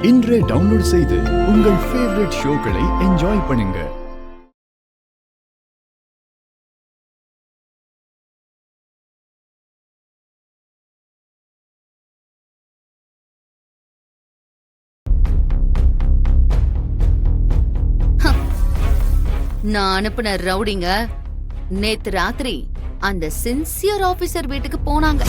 இன்றே டவுன்லோட் செய்து உங்கள் ஃபேவரட் ஷோக்களை என்ஜாய் பண்ணுங்க. நான் அனுப்புன ரவுடிங்க நேத்து ராத்திரி அந்த சின்சியர் ஆபீசர் வீட்டுக்கு போனாங்க.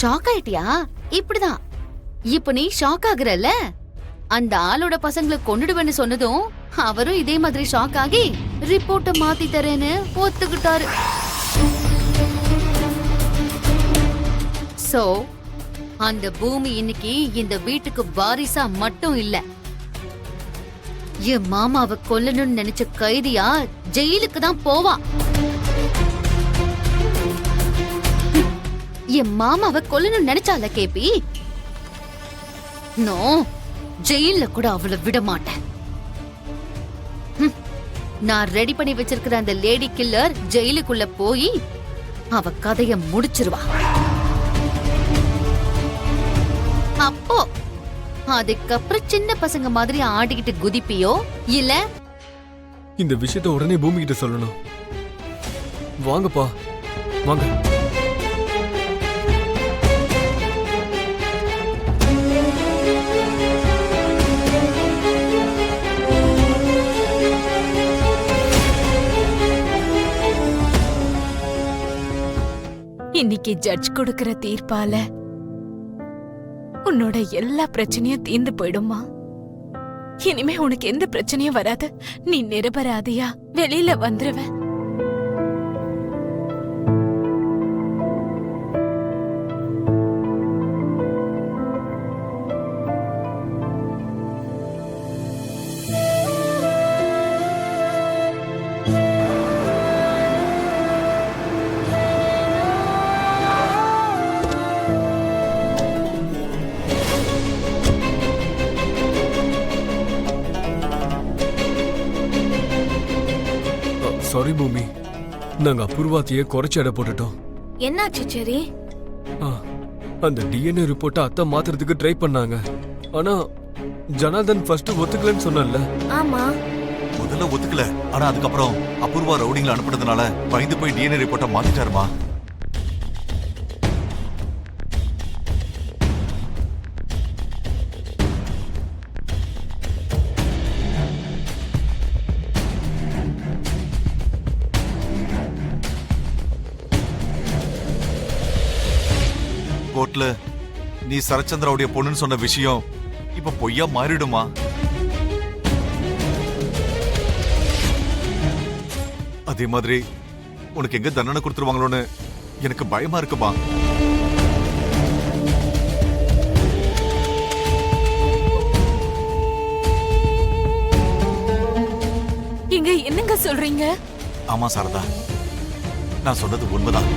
ஷாக் ஆயிட்டியா? இப்படிதான் இப்ப நீ ஷாக் ஆகுறல்ல. அந்த ஆளோட பசங்களை கொன்னுடுவேன்னு சொன்னதும் அவரும் இதே மாதிரி ஷாக் ஆகி ரிப்போர்ட்ட மாத்தி தரேன்னு ஒத்துக்கிட்டாரு. சோ அந்த பூமி இன்னைக்கு இந்த வீட்டுக்கு வாரிசா மட்டும் இல்ல, என் மாமாவை கொல்லணும்னு நினைச்ச கைதியா ஜெயிலுக்கு தான் போவா. என் மாமாவை கொல்லணும்னு நினைச்சால கேபி, நோ, ஜெயில கூட அவளை விட மாட்டேன். நான் ரெடி பண்ணி வச்சிருக்கிற அந்த லேடி கில்லர் ஜெயிலுக்குள்ள போய் அவ கதைய முடிச்சிருவா. அப்போ அதுக்கப்புறம் சின்ன பசங்க மாதிரி ஆடிக்கிட்டு குதிப்பியோ இல்ல? இந்த விஷயத்தை உடனே பூமி கிட்ட சொல்லணும். வாங்கப்பா வாங்க. இன்னைக்கு ஜட்ஜ் கொடுக்கிற தீர்ப்பால உன்னோட எல்லா பிரச்சனையும் தீர்ந்து போயிடுமா? இனிமே உனக்கு எந்த பிரச்சனையும் வராது. நீ நிரபராதியா வெளியில வந்துருவ. சாரி பூமி, நாங்க அபூர்வாத்திய குறைச்சு எடை போட்டுட்டோம். என்னாச்சு சரி? அந்த டிஎன்ஏ ரிப்போர்ட்டை அத்தை மாத்துறதுக்கு ட்ரை பண்ணாங்க. ஆனா ஜனார்தன் ஃபர்ஸ்ட் ஒத்துக்கலன்னு சொன்னல. ஆமா, முதல்ல ஒத்துக்கல. ஆனா அதுக்கப்புறம் அபூர்வா ரவுடிங்ல அனுப்புனதுனால பயந்து போய் டிஎன்ஏ ரிப்போர்ட்டை மாத்திட்டாருமா. கோர்ட்ல நீ சரச்சந்திராவுடைய பொண்ணுன்னு சொன்ன விஷயம் இப்ப பொய்யா மாறிடுமா? அதே மாதிரி உனக்கு எங்க தண்டனை கொடுத்துருவாங்களோன்னு எனக்கு பயமா இருக்குமா. இங்க என்னங்க சொல்றீங்க? ஆமா சாரதா, நான் சொன்னது உண்மைதான்.